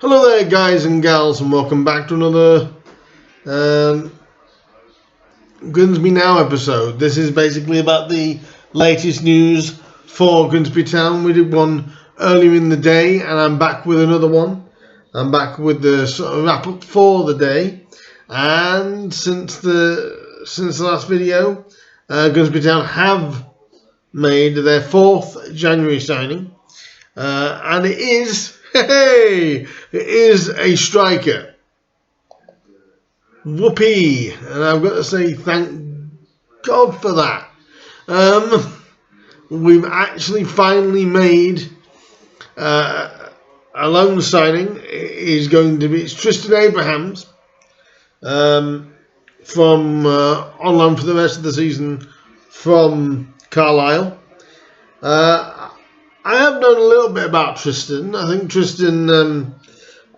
Hello there, guys and gals, and welcome back to another um, Grimsby Now episode. This is basically about the latest news for Grimsby Town. We did one earlier in the day, and I'm back with another one. I'm back with the sort of wrap up for the day. And since the last video, Grimsby Town have made their 4th January signing, and it is a striker. Whoopee! And I've got to say thank God for that. We've actually finally made a loan signing. It's Tristan Abrahams from on loan for the rest of the season from Carlisle. I have known a little bit about Tristan. I think Tristan,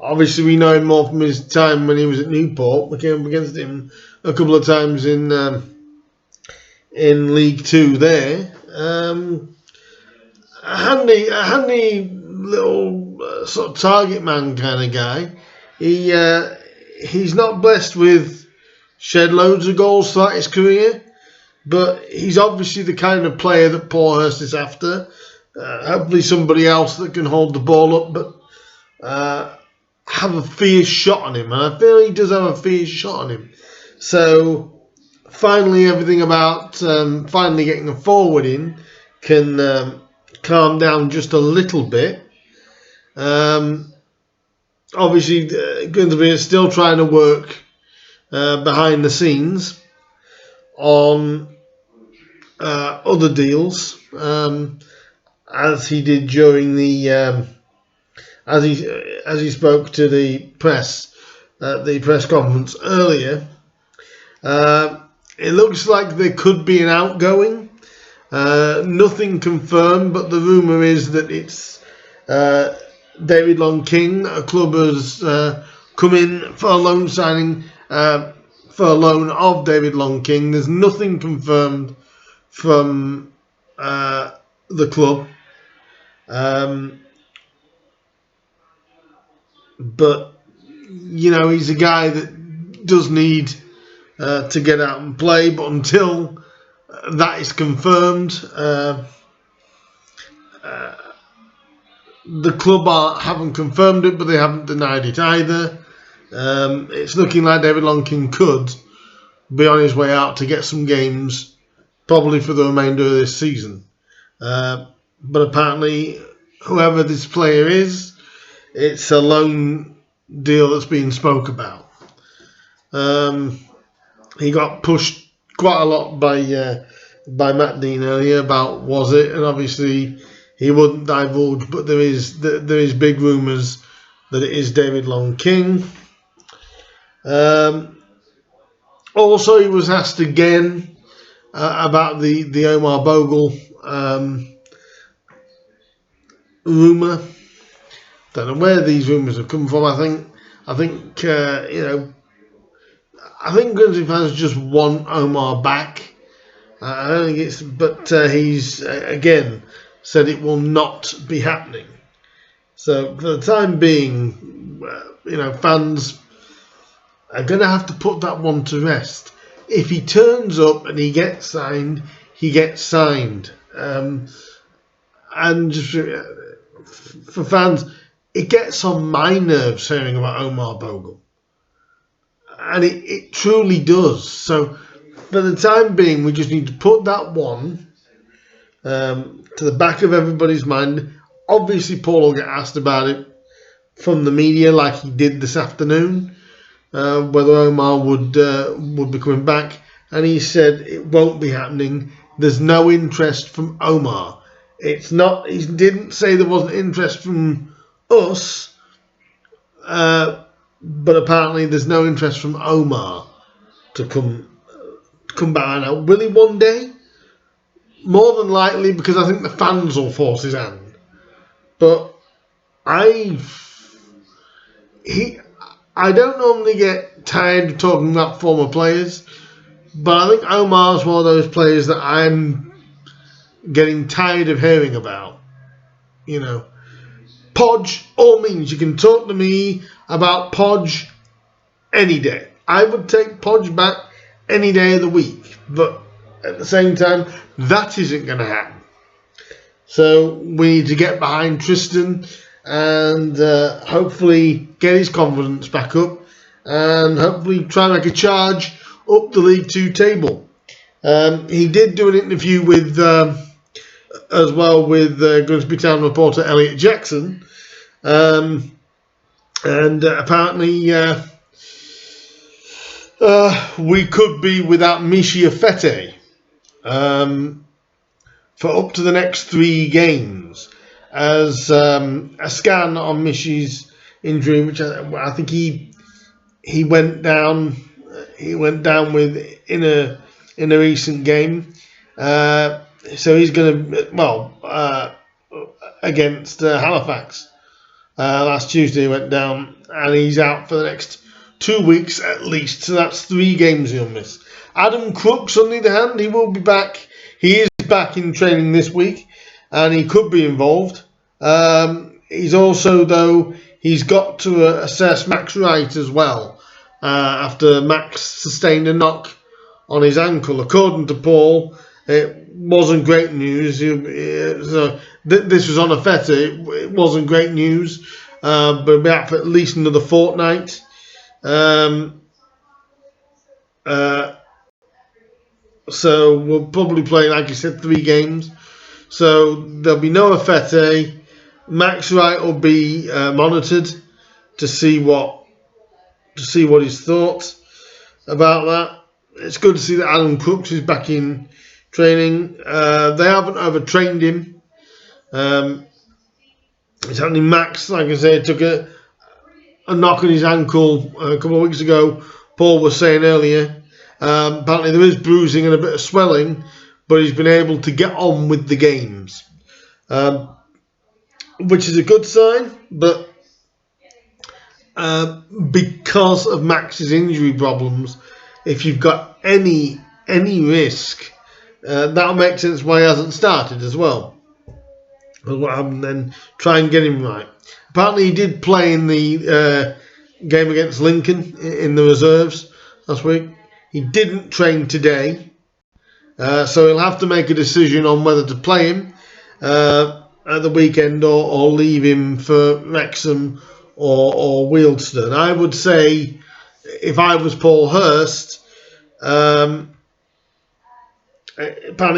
obviously we know him more from his time when he was at Newport. We came up against him a couple of times in League Two there. A handy little sort of target man kind of guy. He's not blessed with shed loads of goals throughout his career, but he's obviously the kind of player that Paul Hurst is after. Hopefully somebody else that can hold the ball up, but have a fierce shot on him. And I feel he does have a fierce shot on him. So finally everything about finally getting a forward in can calm down just a little bit. Obviously Grimsby is still trying to work behind the scenes on other deals. As he did during the as he spoke to the press at the press conference earlier, it looks like there could be an outgoing. Nothing confirmed, but the rumour is that it's David Long King. A club has come in for a loan signing for a loan of David Long King. There's nothing confirmed from the club. But he's a guy that does need to get out and play. But until that is confirmed, the club haven't confirmed it, but they haven't denied it either. It's looking like David Long King could be on his way out to get some games, probably for the remainder of this season. But apparently, whoever this player is, it's a loan deal that's being spoke about. He got pushed quite a lot by Matt Dean earlier about was it, and obviously he wouldn't divulge, but there is big rumours that it is David Long King. Also, he was asked again about the Omar Bogle rumour. Don't know where these rumours have come from. I think Grimsby fans just want Omar back. I don't think it's, but he's again said it will not be happening. So for the time being, fans are going to have to put that one to rest. If he turns up and he gets signed, he gets signed. And just for fans, it gets on my nerves hearing about Omar Bogle. And it truly does. So for the time being, we just need to put that one to the back of everybody's mind. Obviously, Paul will get asked about it from the media like he did this afternoon, whether Omar would be coming back. And he said it won't be happening. There's no interest from Omar. It's not. He didn't say there wasn't interest from us, but apparently there's no interest from Omar to come back. Now, will he one day? More than likely, because I think the fans will force his hand. But I don't normally get tired of talking about former players, but I think Omar's one of those players that I'm getting tired of hearing about. Podge, all means, you can talk to me about Podge any day. I would take Podge back any day of the week, but at the same time, that isn't going to happen. So we need to get behind Tristan and hopefully get his confidence back up and hopefully try and make a charge up the League Two table. He did do an interview with as well with Grimsby Town reporter Elliot Jackson, and apparently we could be without Mishia Fete for up to the next 3 games, as a scan on Mishi's injury, which I think he went down with in a recent game. So he's going to against Halifax last Tuesday. He went down and he's out for the next 2 weeks at least. So that's 3 games he'll miss. Adam Crooks, on the other hand, he will be back. He is back in training this week, and he could be involved. He's also, though, he's got to assess Max Wright as well after Max sustained a knock on his ankle. According to Paul, it wasn't great news. This was on a feta. It wasn't great news, but he'll be out for at least another fortnight. So we'll probably play, like you said, 3 games. So there'll be no Fete. Max Wright will be monitored to see what his thoughts about that. It's good to see that Adam Crooks is back in training. They haven't overtrained him. It's only Max, like I said, took a knock on his ankle a couple of weeks ago. Paul was saying earlier. Apparently there is bruising and a bit of swelling, but he's been able to get on with the games, which is a good sign. But because of Max's injury problems, if you've got any risk, that'll make sense why he hasn't started as well. And then try and get him right. Apparently he did play in the game against Lincoln in the reserves last week. He didn't train today, so he'll have to make a decision on whether to play him at the weekend or leave him for Wrexham or Wealdstone. I would say, if I was Paul Hurst, apparently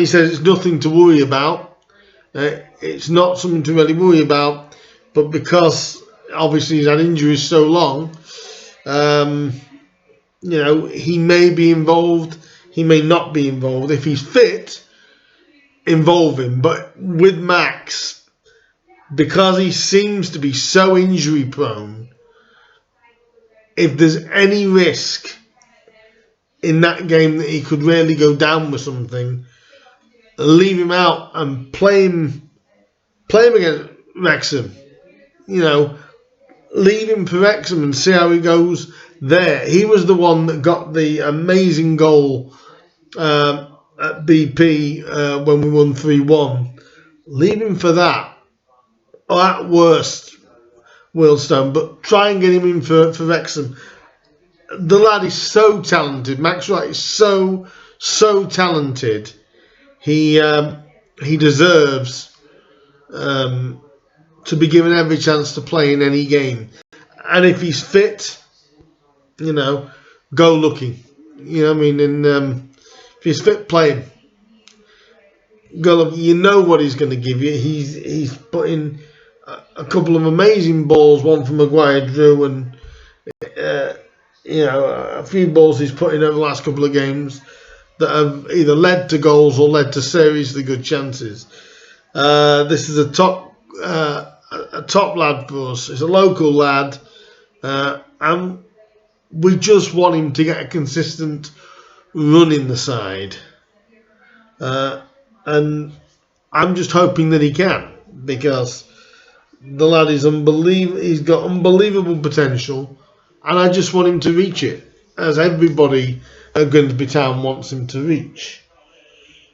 he says it's nothing to worry about. It's not something to really worry about, but because obviously he's had injuries so long, he may be involved, he may not be involved. If he's fit, involve him. But with Max, because he seems to be so injury prone, if there's any risk in that game that he could really go down with something, leave him out and play him against Wrexham. Leave him for Wrexham and see how he goes there. He was the one that got the amazing goal at BP when we won 3-1. Leave him for that. Or at worst, Wealdstone. But try and get him in for Wrexham. The lad is so talented. Max Wright is so talented. He deserves to be given every chance to play in any game. And if he's fit, go looking. And if he's fit, play him. Go look. You know what he's going to give you. He's put in a couple of amazing balls, one from Maguire Drew, and a few balls he's put in over the last couple of games that have either led to goals or led to seriously good chances. This is a top lad for us. He's a local lad, and we just want him to get a consistent run in the side. And I'm just hoping that he can, because the lad is unbelievable. He's got unbelievable potential, and I just want him to reach it, as everybody at Grimsby Town wants him to reach.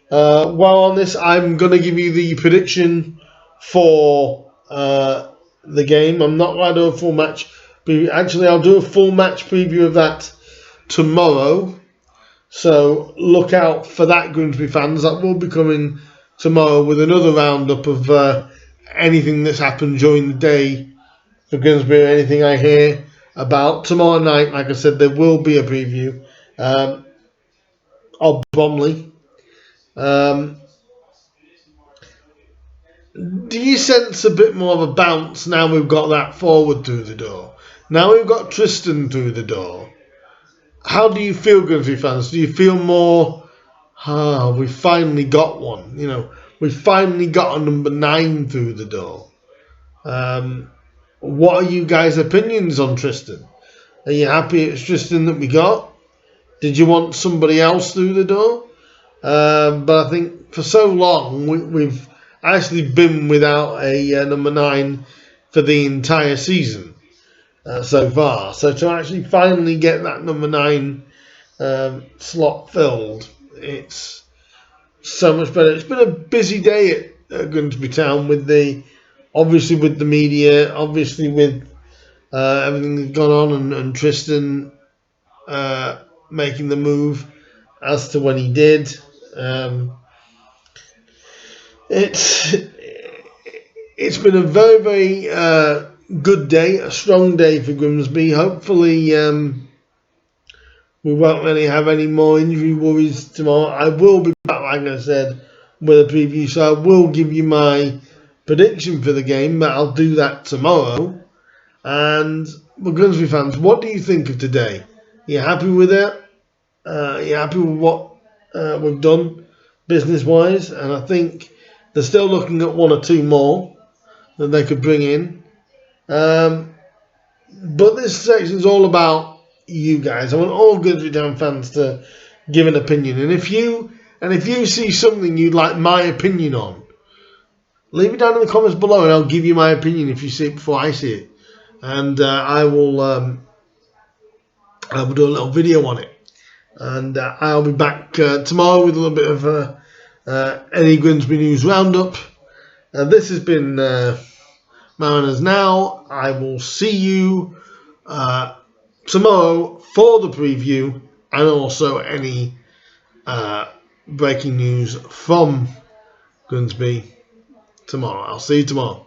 While on this, I'm going to give you the prediction for the game. I'm not going to do a full match preview. Actually, I'll do a full match preview of that tomorrow. So look out for that, Grimsby fans. That will be coming tomorrow with another roundup of anything that's happened during the day for Grimsby, anything I hear about. Tomorrow night, like I said, there will be a preview of Bromley. Do you sense a bit more of a bounce now we've got that forward through the door? Now we've got Tristan through the door. How do you feel, Grimsby fans? Do you feel more, we finally got one? You know, we finally got a number 9 through the door. What are you guys' opinions on Tristan? Are you happy it's Tristan that we got? Did you want somebody else through the door? But I think for so long we've actually been without a number 9 for the entire season so far. So to actually finally get that number 9 slot filled, it's so much better. It's been a busy day at Grimsby Town obviously with the media, obviously with everything that's gone on, and Tristan making the move as to when he did. It's been a very, very good day, a strong day for Grimsby. Hopefully we won't really have any more injury worries tomorrow. I will be back, like I said, with a preview, so I will give you my prediction for the game, but I'll do that tomorrow. And for Grimsby fans, what do you think of today? Are you happy with it? Are you happy with what we've done business-wise? And I think they're still looking at 1 or 2 more that they could bring in. But this section is all about you guys. I want all Grimsby Town fans to give an opinion. And if you see something you'd like my opinion on, leave it down in the comments below, and I'll give you my opinion if you see it before I see it. And I will do a little video on it. And I'll be back tomorrow with a little bit of any Grimsby News Roundup. This has been Mariners Now. I will see you tomorrow for the preview and also any breaking news from Grimsby tomorrow. I'll see you tomorrow.